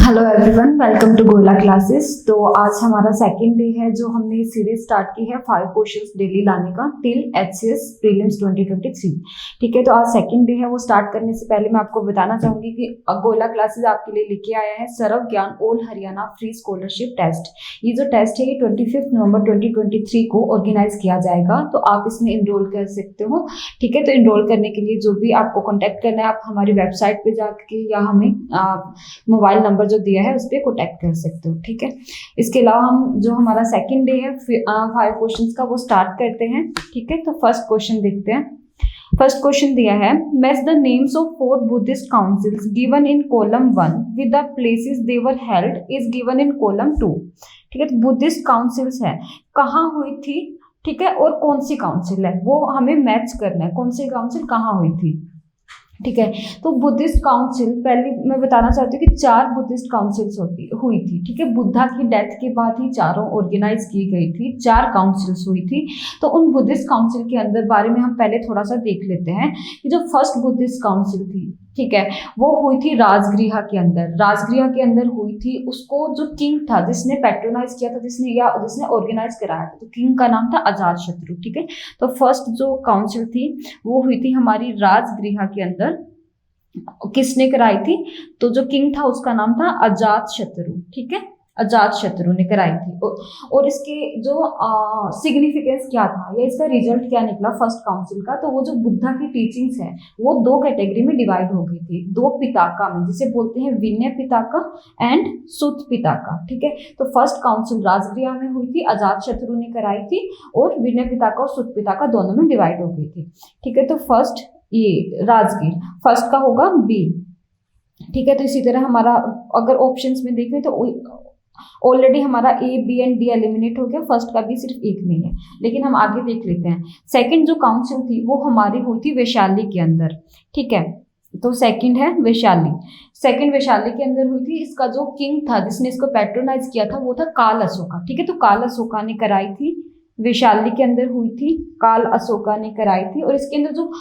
Hello everyone, welcome to गोला classes. तो आज हमारा सेकंड डे है जो हमने सीरीज स्टार्ट की है 5 क्वेश्चंस डेली लाने का टिल एचसीएस प्रीलिम्स 2023। ठीक है, तो आज सेकंड डे है। वो स्टार्ट करने से पहले मैं आपको बताना चाहूंगी कि गोला क्लासेस आपके लिए लेके आया है Sarv Gyan all Haryana free scholarship test. ये जो टेस्ट है ये 25 नवंबर 2023 को ऑर्गेनाइज किया जाएगा, तो आप इसमें इनरोल कर सकते हो। ठीक है, तो इनरोल करने के लिए जो भी आपको कॉन्टेक्ट करना है, आप हमारी वेबसाइट पे जाके या हमें मोबाइल नंबर जो दिया है उस पर कॉन्टेक्ट कर सकते हो। ठीक है, इसके अलावा हम जो हमारा सेकंड डे है 5 क्वेश्चंस का वो स्टार्ट करते हैं। ठीक है, तो फर्स्ट क्वेश्चन देखते हैं। फर्स्ट क्वेश्चन दिया है, match the names of 4 Buddhist councils given in column 1 with the places they were held is given in column 2। ठीक है, तो बुद्धिस्ट काउंसिल्स है, कहाँ हुई थी, ठीक है, और कौन सी काउंसिल है वो हमें मैच करना है, कौन सी काउंसिल कहाँ हुई थी। ठीक है, तो बुद्धिस्ट काउंसिल, पहले मैं बताना चाहती हूँ कि 4 बुद्धिस्ट काउंसिल्स हुई थी। ठीक है, बुद्धा की डेथ के बाद ही चारों ऑर्गेनाइज की गई थी, 4 काउंसिल्स हुई थी। तो उन बुद्धिस्ट काउंसिल के अंदर बारे में हम पहले थोड़ा सा देख लेते हैं कि जो फर्स्ट बुद्धिस्ट काउंसिल थी, ठीक है, वो हुई थी राजगृह के अंदर। राजगृह के अंदर हुई थी, उसको जो किंग था जिसने पैट्रोनाइज किया था, जिसने ऑर्गेनाइज कराया था, तो किंग का नाम था अजात शत्रु। ठीक है, तो फर्स्ट जो काउंसिल थी वो हुई थी हमारी राजगृह के अंदर। किसने कराई थी, तो जो किंग था उसका नाम था अजात शत्रु। ठीक है, अजात शत्रु ने कराई थी। और इसके जो सिग्निफिकेंस क्या था या इसका रिजल्ट क्या निकला फर्स्ट काउंसिल का, तो वो जो बुद्धा की टीचिंग्स है वो 2 कैटेगरी में डिवाइड हो गई थी, 2 पिताका में, जिसे बोलते हैं विनय पिताका एंड सुत पिताका। ठीक है, तो फर्स्ट काउंसिल राजगृह में हुई थी, अजात शत्रु ने कराई थी, और विनय पिताका और सुत पिताका दोनों में डिवाइड हो गई थी। ठीक है, तो फर्स्ट ये राजगीर फर्स्ट का होगा बी। ठीक है, तो इसी तरह हमारा अगर ऑप्शंस में देखें तो ऑलरेडी हमारा A B and D eliminate हो गया, फर्स्ट का भी सिर्फ एक में है, लेकिन हम आगे देख लेते हैं। सेकंड जो काउंसिल थी वो हमारी हुई थी वैशाली के अंदर। ठीक है, तो सेकंड है वैशाली। सेकंड वैशाली के अंदर हुई थी। इसका जो किंग था जिसने इसको पैट्रोनाइज किया था वो था काल अशोका। ठीक है, तो काल अशोका ने कराई थी, वैशाली के अंदर हुई थी, काल अशोका ने कराई थी। और इसके अंदर जो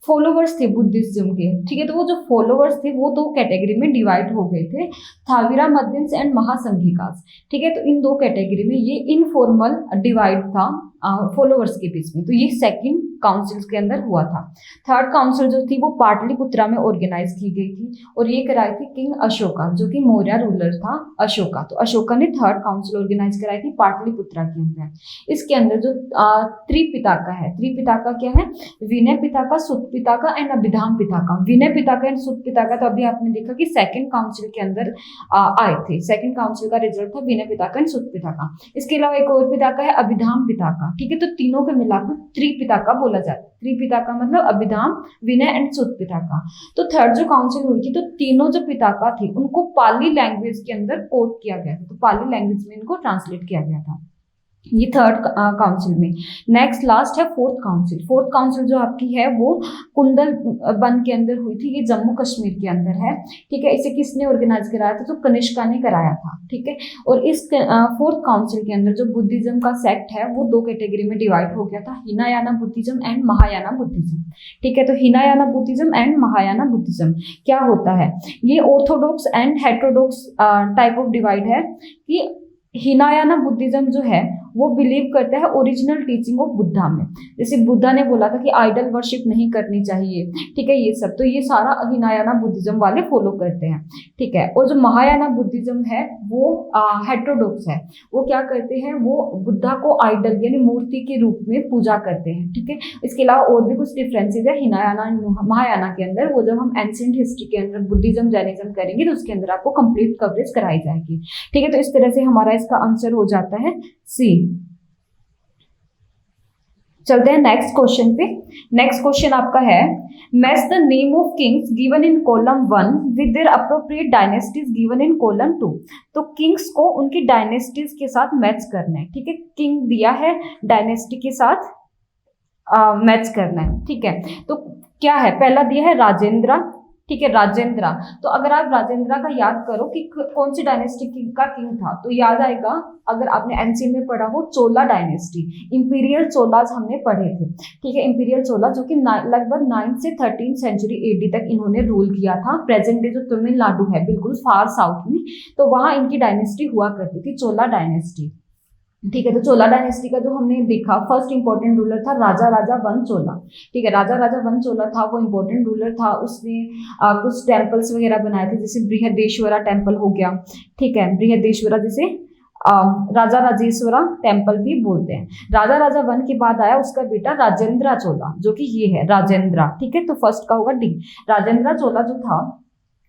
फॉलोवर्स थे बुद्धिज्म के, ठीक है, तो वो जो फॉलोवर्स थे वो 2 कैटेगरी में डिवाइड हो गए थे, थाविरा मध्यंस एंड महासंघिकास। ठीक है, तो इन 2 कैटेगरी में ये इनफॉर्मल डिवाइड था फॉलोवर्स के बीच में। तो ये सेकंड काउंसिल के अंदर हुआ था। थर्ड काउंसिल जो थी वो पाटलिपुत्रा में ऑर्गेनाइज की गई थी, और ये कराई थी किंग अशोका, जो कि मौर्य रूलर था अशोका। तो अशोका ने थर्ड काउंसिल ऑर्गेनाइज कराई थी पाटलिपुत्रा के अंदर। इसके अंदर जो त्रिपिताका है, त्रिपिताका क्या है, विनय पिताका, सुत पिताका एंड अभिधाम पिताका। विनय पिताका एंड सुत पिताका तो अभी आपने देखा कि सेकंड काउंसिल के अंदर आए थे, सेकंड काउंसिल का रिजल्ट था विनय पिताका एंड सुत पिताका। इसके अलावा एक और पिताका है अभिधाम पिताका। ठीक है, तो तीनों को मिलाकर त्रिपिताका बोला जाता है। त्रिपिताका मतलब अभिधाम, विनय एंड सुत पिताका। तो थर्ड जो काउंसिल हुई थी, तो तीनों जो पिताका थे उनको पाली लैंग्वेज के अंदर कोट किया गया था, तो पाली लैंग्वेज में इनको ट्रांसलेट किया गया था, ये थर्ड काउंसिल में। नेक्स्ट लास्ट है फोर्थ काउंसिल। फोर्थ काउंसिल जो आपकी है वो कुंदल बन के अंदर हुई थी, ये जम्मू कश्मीर के अंदर है। ठीक है, इसे किसने ऑर्गेनाइज कराया था, तो कनिष्का ने कराया था। ठीक है, और इस फोर्थ काउंसिल के अंदर जो बुद्धिज्म का सेक्ट है वो 2 कैटेगरी में डिवाइड हो गया था, Hinayana Buddhism and Mahayana Buddhism. ठीक है, तो Hinayana Buddhism and Mahayana Buddhism क्या होता है, ये orthodox and heterodox type of divide है। कि हिनायाना बुद्धिज्म जो है वो बिलीव करता है ओरिजिनल टीचिंग ऑफ बुद्धा में, जैसे बुद्धा ने बोला था कि आइडल वर्शिप नहीं करनी चाहिए। ठीक है, ये सब तो ये सारा हिनायाना बुद्धिज्म वाले फॉलो करते हैं। ठीक है, और जो महायाना बुद्धिज्म है वो हेटेरोडॉक्स है, वो क्या करते हैं, वो बुद्धा को आइडल यानी मूर्ति के रूप में पूजा करते हैं। ठीक है, इसके अलावा और भी कुछ डिफरेंसेस है हिनायाना महायाना के अंदर, वो जब हम एंशिएंट हिस्ट्री के अंदर बुद्धिज्म जैनिज्म करेंगे तो उसके अंदर आपको कंप्लीट कवरेज कराई जाएगी। ठीक है, तो इस तरह से हमारा इसका आंसर हो जाता है सी। चलते हैं नेक्स्ट क्वेश्चन पे। नेक्स्ट क्वेश्चन आपका है, match the name of Kings given in column 1 with their appropriate dynasties given in column 2। तो किंग्स को उनकी डायनेस्टीज के साथ मैच करना है। ठीक है, किंग दिया है, डायनेस्टी के साथ मैच करना है। ठीक है, तो क्या है, पहला दिया है राजेंद्र, ठीक है, राजेंद्रा। तो अगर आप राजेंद्रा का याद करो कि कौन सी डायनेस्टी का किंग था, तो याद आएगा, अगर आपने एनसीएन में पढ़ा हो, चोला डायनेस्टी, इंपीरियल चोलाज हमने पढ़े थे। ठीक है, इंपीरियल चोला जो कि लगभग 9 से 13 सेंचुरी एडी तक इन्होंने रूल किया था। प्रेजेंट डे जो तमिलनाडु है बिल्कुल फार साउथ में, तो वहां इनकी डायनेस्टी हुआ करती थी, चोला डायनेस्टी। ठीक है, तो चोला डायनेस्टी का जो हमने देखा फर्स्ट इंपॉर्टेंट रूलर था राजा राजा वन चोला। ठीक है, राजा राजा वन चोला था, वो इंपॉर्टेंट रूलर था। उसने कुछ टेम्पल्स वगैरह बनाए थे, जैसे बृहदेश्वरा टेम्पल हो गया। ठीक है, बृहदेश्वरा जिसे राजा राजेश्वरा टेम्पल भी बोलते हैं। राजा राजा वन के बाद आया उसका बेटा राजेंद्र चोला, जो कि ये है राजेंद्र। ठीक है, तो फर्स्ट का होगा डी। राजेंद्र चोला जो था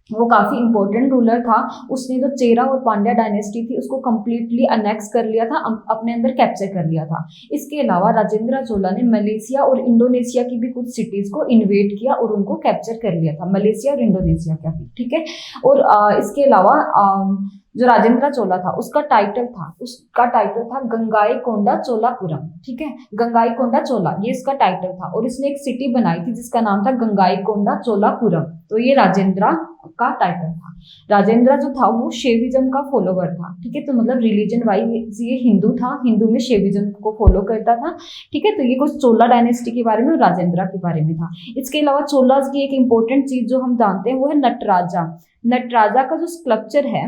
वो काफी इंपॉर्टेंट रूलर था। उसने जो चेरा और पांड्या डायनेस्टी थी उसको कंप्लीटली अनेक्स कर लिया था, अपने अंदर कैप्चर कर लिया था। इसके अलावा राजेंद्र चोला ने मलेशिया और इंडोनेशिया की भी कुछ सिटीज को इन्वेड किया और उनको कैप्चर कर लिया था, मलेशिया और इंडोनेशिया का भी। ठीक है, और इसके अलावा जो राजेंद्र चोला था उसका टाइटल था गंगाईकोंडा चोलापुरम। ठीक है, गंगाईकोंडा चोला ये इसका टाइटल था, और इसने एक सिटी बनाई थी जिसका नाम था गंगाईकोंडा चोलापुरम। तो ये राजेंद्र का टाइटल था। राजेंद्र जो था वो शैविज्म का फॉलोवर था। ठीक है, तो मतलब रिलीजन वाइज ये हिंदू था, हिंदू में शैविज्म को फॉलो करता था। ठीक है, तो ये कुछ चोला डायनेस्टी के बारे में और राजेंद्र के बारे में था। इसके अलावा चोलास की एक इंपॉर्टेंट चीज जो हम जानते हैं वो है नटराजा। नटराजा का जो स्कल्पचर है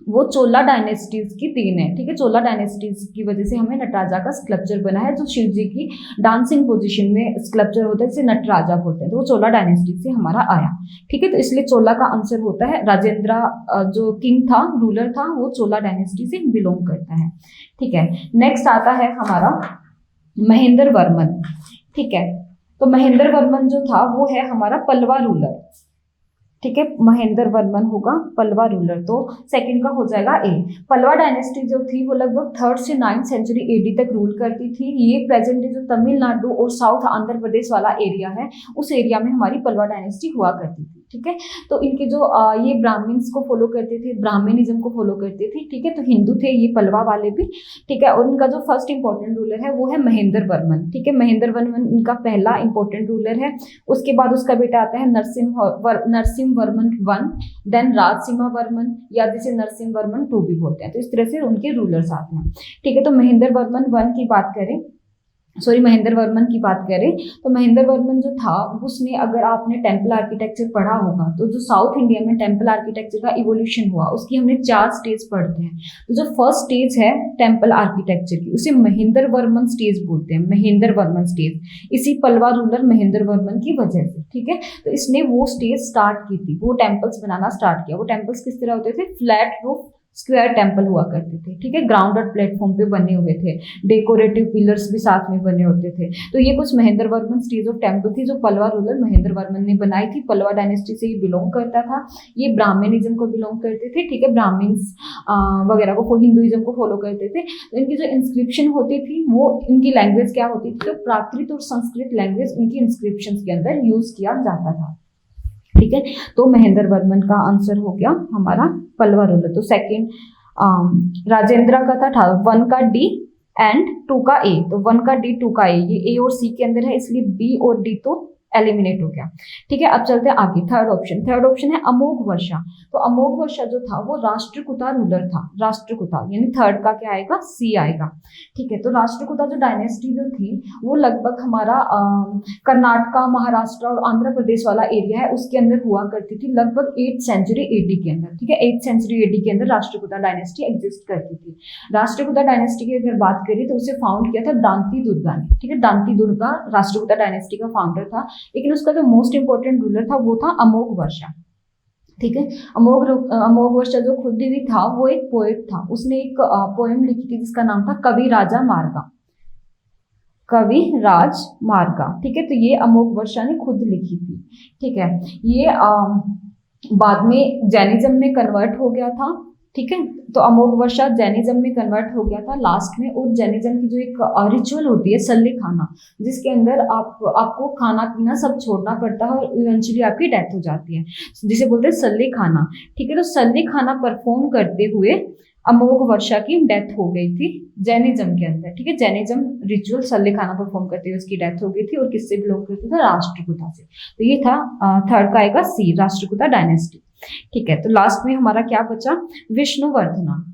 वो चोला डायनेस्टीज की देन है। ठीक है, चोला डायनेस्टीज की वजह से हमें नटराजा का स्कल्पचर बना है, जो शिव जी की डांसिंग पोजीशन में स्कल्पचर होता है, जिसे नटराजा बोलते हैं। तो वो चोला डायनेस्टी से हमारा आया। ठीक है, तो इसलिए चोला का आंसर होता है राजेंद्र, जो किंग था, रूलर था, वो चोला डायनेस्टी से बिलोंग करता है। ठीक है, नेक्स्ट आता है हमारा महेंद्र वर्मन। ठीक है, तो महेंद्र वर्मन जो था वो है हमारा पल्लवा रूलर। ठीक है, महेंद्र वर्मन होगा पल्लवा रूलर। तो सेकंड का हो जाएगा ए। पल्लवा डायनेस्टी जो थी वो लगभग 3rd से 9th सेंचुरी एडी तक रूल करती थी। ये प्रेजेंट डे जो तमिलनाडु और साउथ आंध्र प्रदेश वाला एरिया है, उस एरिया में हमारी पल्लवा डायनेस्टी हुआ करती थी। ठीक है, तो इनके जो ये ब्राह्मण्स को फॉलो करते थे, ब्राह्मणिज्म को फॉलो करते थे। ठीक है, तो हिंदू थे ये पल्लवा वाले भी। ठीक है, और इनका जो फर्स्ट इंपॉर्टेंट रूलर है वो है महेंद्र वर्मन। ठीक है, महेंद्र वर्मन इनका पहला इंपॉर्टेंट रूलर है। उसके बाद उसका बेटा आता है नरसिंह वर्मन 1, देन राजसिम्हा वर्मन, या जिसे नरसिंह वर्मन 2 भी बोलते हैं। तो इस तरह से उनके रूलर्स आते हैं। ठीक है, तो महेंद्र वर्मन 1 की बात करें, महेंद्र वर्मन की बात करें, तो महेंद्र वर्मन जो था उसने, अगर आपने टेम्पल आर्किटेक्चर पढ़ा होगा, तो जो साउथ इंडिया में टेम्पल आर्किटेक्चर का इवोल्यूशन हुआ उसकी हमने 4 स्टेज पढ़ते हैं। तो जो फर्स्ट स्टेज है टेम्पल आर्किटेक्चर की, उसे महेंद्र वर्मन स्टेज बोलते हैं, महेंद्र वर्मन स्टेज, इसी पल्लवा रूलर महेंद्र वर्मन की वजह से। ठीक है, तो इसने वो स्टेज स्टार्ट की थी, वो टेम्पल्स बनाना स्टार्ट किया। वो टेम्पल्स किस तरह होते थे? फ्लैट रूफ स्क्वायर टेम्पल हुआ करते थे। ठीक है, ग्राउंडेड प्लेटफॉर्म पे बने हुए थे, डेकोरेटिव पिलर्स भी साथ में बने होते थे। तो ये कुछ Mahendra Varman stage of temple थी जो पल्लवा रूलर महेंद्र वर्मन ने बनाई थी। पल्लवा डायनेस्टी से ये बिलोंग करता था। ये ब्राह्मणिज्म को बिलोंग करते थे। ठीक है, ब्राह्मण्स वगैरह को, हिंदुइज्म को फॉलो करते थे। तो इनकी जो इंस्क्रिप्शन होती थी वो, इनकी लैंग्वेज क्या होती थी? तो प्राकृत और संस्कृत लैंग्वेज इनकी इंस्क्रिप्शन के अंदर यूज किया जाता था। ठीक है, तो महेंद्र वर्मन का आंसर हो गया हमारा पल्लवा रूलर। तो सेकंड राजेंद्र का था 1 का डी एंड 2 का ए। तो 1 का डी 2 का ए, ये ए और सी के अंदर है, इसलिए बी और डी तो एलिमिनेट हो गया। ठीक है, अब चलते हैं आगे। थर्ड ऑप्शन है अमोघ वर्षा। तो अमोघ वर्षा जो था वो राष्ट्रकूटा रूलर था। राष्ट्रकूटा यानी थर्ड का क्या आएगा? सी आएगा। ठीक है, तो राष्ट्रकूटा जो डायनेस्टी जो थी वो लगभग हमारा कर्नाटका, महाराष्ट्र और आंध्र प्रदेश वाला एरिया है उसके अंदर हुआ करती थी, लगभग 8th सेंचुरी एडी के अंदर। ठीक है, 8th सेंचुरी एडी के अंदर राष्ट्रकूटा डायनेस्टी एग्जिस्ट करती थी। राष्ट्रकूटा डायनेस्टी की अगर बात करें तो उसे फाउंड किया था दांती दुर्गा ने। ठीक है, दांती दुर्गा राष्ट्रकूटा डायनेस्टी का फाउंडर था, लेकिन उसका जो मोस्ट इंपॉर्टेंट रूलर था वो था अमोघ वर्षा। ठीक है, अमोघ वर्षा जो खुद भी था वो एक पोएट था। उसने एक पोएम लिखी थी जिसका नाम था कवि राजा मार्गा। कवि राज मार्गा। ठीक है, तो ये अमोघ वर्षा ने खुद लिखी थी। ठीक है, ये बाद में जैनिज्म में कन्वर्ट हो गया था। ठीक है। तो अमोघ वर्षा जैनिज्म में कन्वर्ट हो गया था लास्ट में, और जैनिज्म की जो एक रिचुअल होती है सल्ले खाना, जिसके अंदर आपको खाना पीना सब छोड़ना पड़ता है और इवेंचुअली आपकी डेथ हो जाती है, जिसे बोलते हैं सल्ले खाना। ठीक है, तो सल्ले खाना परफॉर्म करते हुए अमोघ वर्षा की डेथ हो गई थी जैनिज्म के अंदर। ठीक है, जैनिज्म रिचुअल सल्ले खाना परफॉर्म करते हुए उसकी डेथ हो गई थी, और किससे बिलोंग करता था? राष्ट्रकूटा से। तो ये था थर्ड का आएगा सी, राष्ट्रकूटा डायनेस्टी। ठीक है, तो लास्ट में हमारा क्या बचा? विष्णुवर्धना।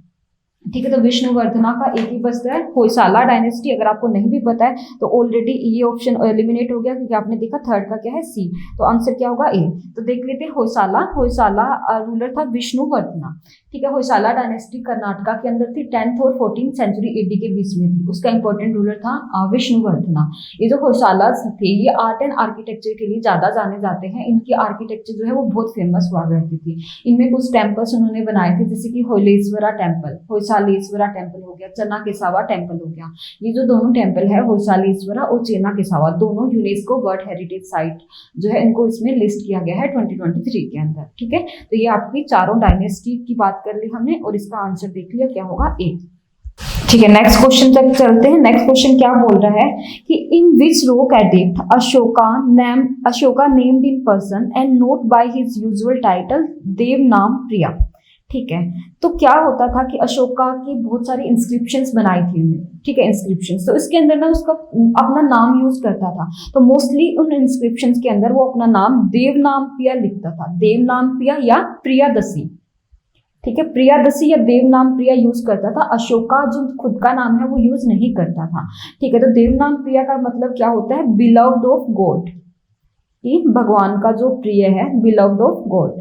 ठीक है, तो विष्णुवर्धना का एक ही बचता है, होयसाला डायनेस्टी। अगर आपको नहीं भी पता है तो ऑलरेडी ये ऑप्शन एलिमिनेट हो गया, क्योंकि आपने देखा थर्ड का क्या है? सी। तो आंसर क्या होगा? ए। तो देख लेते हैं, होयसाला रूलर था विष्णुवर्धना। ठीक है, होयसाला डायनेस्टी कर्नाटका के अंदर थी, 10th और 14th सेंचुरी एडी के बीच में थी। उसका इंपॉर्टेंट रूलर था विष्णुवर्धना। ये जो होयसालास थे ये आर्ट एंड आर्किटेक्चर के लिए ज्यादा जाने जाते हैं। इनकी आर्किटेक्चर जो है वो बहुत फेमस हुआ करती थी। इनमें कुछ टेम्पल्स उन्होंने बनाए थे, जैसे कि होयलेश्वरा टेम्पल, होयसालेश्वरा टेम्पल हो गया, चना केसावा टेम्पल हो गया। ये जो दोनों टेम्पल है होयसालेश्वरा और चेना केसावा, दोनों यूनेस्को वर्ल्ड हेरिटेज साइट जो है इनको इसमें लिस्ट किया गया है 2023 के अंदर। ठीक है, तो ये आपकी चारों डायनेस्टी की बात कर ली हमने, और इसका आंसर देख लिया क्या होगा? ए। ठीक है, नेक्स्ट क्वेश्चन तक चलते हैं। नेक्स्ट क्वेश्चन क्या बोल रहा है कि in which rock edict Ashoka named in person and not by his usual title Devanampriya. ठीक है, तो क्या होता था कि अशोका की बहुत सारी इंस्क्रिप्शंस बनाई थी उन्होंने। ठीक है, इंस्क्रिप्शंस, तो इसके अंदर ना उसका अपना नाम यूज करता था। तो मोस्टली उन इंस्क्रिप्शंस के अंदर वो अपना नाम देव नाम प्रिया लिखता था, देव नाम प्रिया या प्रियादसी। ठीक है, प्रियादसी या देव नाम प्रिया यूज करता था। अशोका जो खुद का नाम है वो यूज नहीं करता था। ठीक है, तो देव नाम प्रिया का मतलब क्या होता है? बिलव्ड ऑफ गॉड, कि भगवान का जो प्रिय है, बिलव्ड ऑफ गॉड।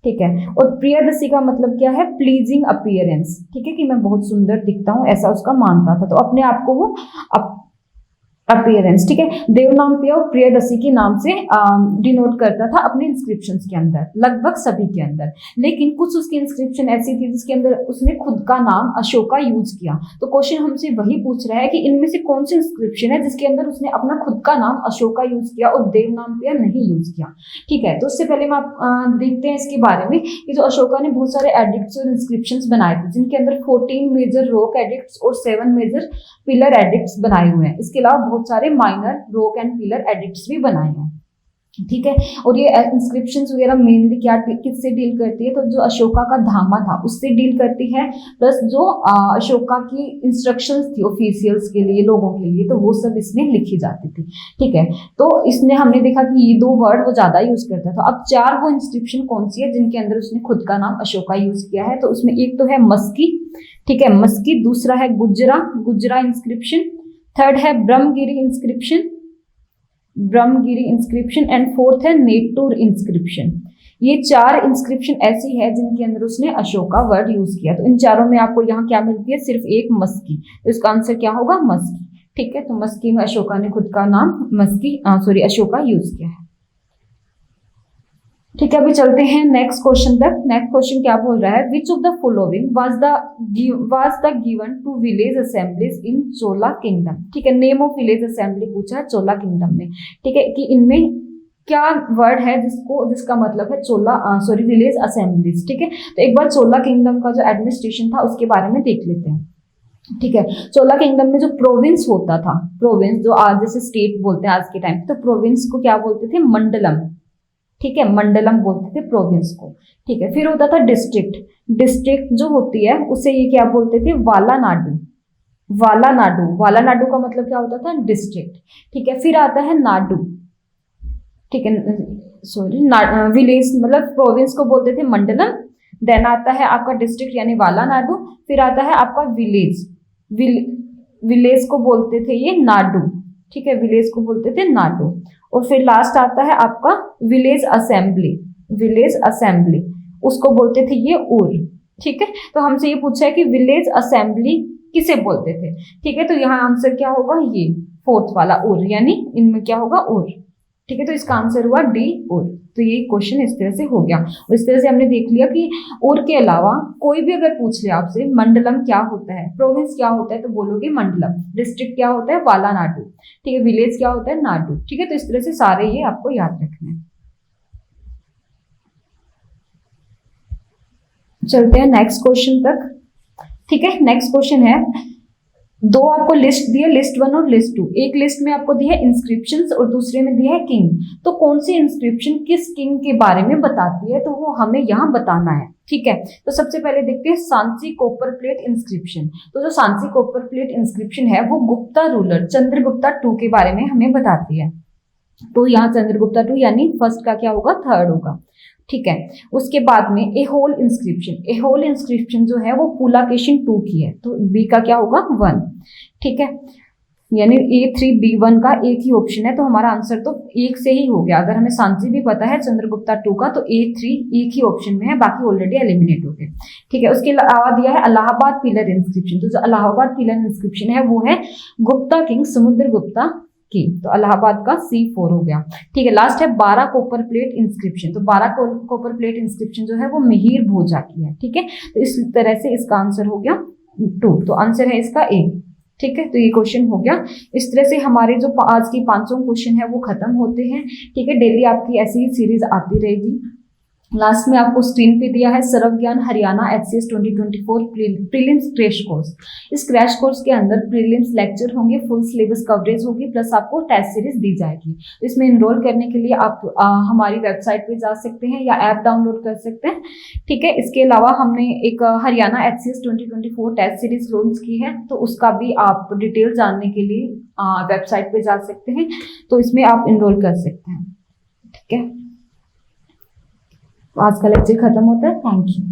ठीक है, और प्रियदसी का मतलब क्या है? Pleasing appearance. ठीक है, कि मैं बहुत सुंदर दिखता हूँ, ऐसा उसका मानता था। तो अपने आप को वो अपीयरेंस, ठीक है, देवनाम प्रिय और प्रियदसी के नाम से डिनोट करता था अपने इंस्क्रिप्शंस के अंदर, लगभग सभी के अंदर। लेकिन कुछ उसकी इंस्क्रिप्शन ऐसी थी जिसके अंदर उसने खुद का नाम अशोका यूज किया। तो क्वेश्चन हमसे वही पूछ रहा है कि इनमें से कौन सी इंस्क्रिप्शन है जिसके अंदर उसने अपना खुद का नाम अशोका यूज किया और देवनाम प्रिय नहीं यूज किया। ठीक है, तो उससे पहले हम आप देखते हैं इसके बारे में कि जो अशोका ने बहुत सारे एडिक्ट्स और इंस्क्रिप्शंस बनाए थे, जिनके अंदर 14 मेजर रॉक एडिक्ट्स और 7 मेजर पिलर एडिक्ट्स बनाए हुए हैं। इसके अलावा बहुत सारे minor rock and pillar addicts भी बनाए हैं। ठीक है, और ये इंस्क्रिप्शंस वगैरह मेनली क्या किससे डील करती है? तो जो अशोका का धामा था उससे डील करती है, प्लस जो अशोका की इंस्ट्रक्शंस थी ऑफिशियल्स के लिए, लोगों के लिए, तो वो सब इसमें लिखी जाती थी। ठीक है, तो इसने हमने देखा कि ये 2 वर्ड वो ज्यादा यूज करता था। अब 4 वो इंस्क्रिप्शन कौन सी है जिनके अंदर उसने खुद का नाम अशोका यूज किया है? तो उसमें एक तो है मस्की, ठीक है, मस्की, दूसरा है गुजरा इंस्क्रिप्शन, थर्ड है ब्रह्मगिरी इंस्क्रिप्शन एंड फोर्थ है नेटूर इंस्क्रिप्शन। ये 4 इंस्क्रिप्शन ऐसी है जिनके अंदर उसने अशोका वर्ड यूज किया। तो इन चारों में आपको यहाँ क्या मिलती है? सिर्फ एक मस्की। तो इसका आंसर क्या होगा? मस्की। ठीक है, तो मस्की में अशोका ने खुद का नाम अशोका यूज किया है। ठीक है, अभी चलते हैं नेक्स्ट क्वेश्चन तक। नेक्स्ट क्वेश्चन क्या बोल रहा है? Which of the following was the given to village assemblies in Chola kingdom. ठीक है, नेम ऑफ विलेज असेंबली पूछा है चोला किंगडम में। ठीक है, कि इनमें क्या वर्ड है जिसका मतलब है विलेज असेंबलीज। ठीक है, तो एक बार चोला किंगडम का जो एडमिनिस्ट्रेशन था उसके बारे में देख लेते हैं। ठीक है, चोला किंगडम में जो प्रोविंस होता था, प्रोविंस जो आज जैसे स्टेट बोलते हैं आज के टाइम, तो प्रोविंस को क्या बोलते थे? मंडलम। ठीक है, मंडलम बोलते थे प्रोविंस को। ठीक है, फिर होता था डिस्ट्रिक्ट जो होती है उसे ये क्या बोलते थे? वालानाडु का मतलब क्या होता था? डिस्ट्रिक्ट। ठीक है, फिर आता है नाडु। ठीक है, विलेज मतलब प्रोविंस को बोलते थे मंडलम। देन आता है आपका डिस्ट्रिक्ट यानी वालानाडु। फिर आता है आपका विलेज को बोलते थे ये नाडु। ठीक है, विलेज को बोलते थे नाडु। और फिर लास्ट आता है आपका विलेज असेंबली, उसको बोलते थे ये उर। ठीक है, तो हमसे ये पूछा है कि विलेज असेंबली किसे बोलते थे? ठीक है, तो यहाँ आंसर क्या होगा? ये 4th वाला उर, यानी इनमें क्या होगा? उर। ठीक है, तो इसका आंसर हुआ डी, उर। तो ये क्वेश्चन इस तरह से हो गया। और इस तरह से हमने देख लिया कि उर के अलावा कोई भी अगर पूछ ले आपसे मंडलम क्या होता है, प्रोविंस क्या होता है, तो बोलोगे मंडलम। डिस्ट्रिक्ट क्या होता है? वालानाडु। ठीक है, विलेज क्या होता है? नाडु। ठीक है, तो इस तरह से सारे ये आपको याद रखना है। चलते हैं नेक्स्ट क्वेश्चन तक। ठीक है, नेक्स्ट क्वेश्चन है, दो आपको लिस्ट दी है, लिस्ट 1 और लिस्ट 2। एक लिस्ट में आपको दी है इंस्क्रिप्शंस और दूसरे में दिया है किंग। तो कौन सी इंस्क्रिप्शन किस किंग के बारे में बताती है, तो वो हमें यहाँ बताना है। ठीक है, तो सबसे पहले देखते हैं सांची कॉपर प्लेट इंस्क्रिप्शन। तो जो सांची कॉपर प्लेट इंस्क्रिप्शन है वो गुप्ता रूलर चंद्रगुप्ता 2 के बारे में हमें बताती है। तो यहाँ चंद्रगुप्ता 2 यानी फर्स्ट का क्या होगा, थर्ड होगा। ठीक है, उसके बाद में एहोल इंस्क्रिप्शन। एहोल इंस्क्रिप्शन जो है वो पुलाकेशिन 2 की है, तो बी का क्या होगा, 1। ठीक है, यानी A3B1 का एक ही ऑप्शन है, तो हमारा आंसर तो एक से ही हो गया। अगर हमें सांची भी पता है चंद्रगुप्ता 2 का, तो A3 एक ही ऑप्शन में है, बाकी ऑलरेडी एलिमिनेट हो गए। ठीक है, उसके अलावा दिया है इलाहाबाद पिलर इंस्क्रिप्शन। तो जो इलाहाबाद पिलर इंस्क्रिप्शन है वो है गुप्ता किंग समुद्रगुप्ता की, तो इलाहाबाद का C4 हो गया। ठीक है, लास्ट है 12 कॉपर प्लेट इंस्क्रिप्शन। तो 12 कॉपर प्लेट इंस्क्रिप्शन जो है वो मिहिर भोजा की है। ठीक है, तो इस तरह से इसका आंसर हो गया 2, तो आंसर है इसका A। ठीक है, तो ये क्वेश्चन हो गया। इस तरह से हमारे जो आज की 500 क्वेश्चन है वो खत्म होते हैं। ठीक है, डेली आपकी ऐसी ही सीरीज आती रहेगी। लास्ट में आपको स्क्रीन पे दिया है सर्व ज्ञान Haryana HCS 2024 prelims crash course. इस क्रैश कोर्स के अंदर प्रीलिम्स लेक्चर होंगे, फुल सिलेबस कवरेज होगी, प्लस आपको टेस्ट सीरीज दी जाएगी। इसमें इनरोल करने के लिए आप हमारी वेबसाइट पे जा सकते हैं या ऐप डाउनलोड कर सकते हैं। ठीक है, इसके अलावा हमने एक Haryana HCS 2024 test series launch की है, तो उसका भी आप डिटेल जानने के लिए वेबसाइट पे जा सकते हैं, तो इसमें आप इनरोल कर सकते हैं। ठीक है, आज का लेक्चर खत्म होता है। Thank you.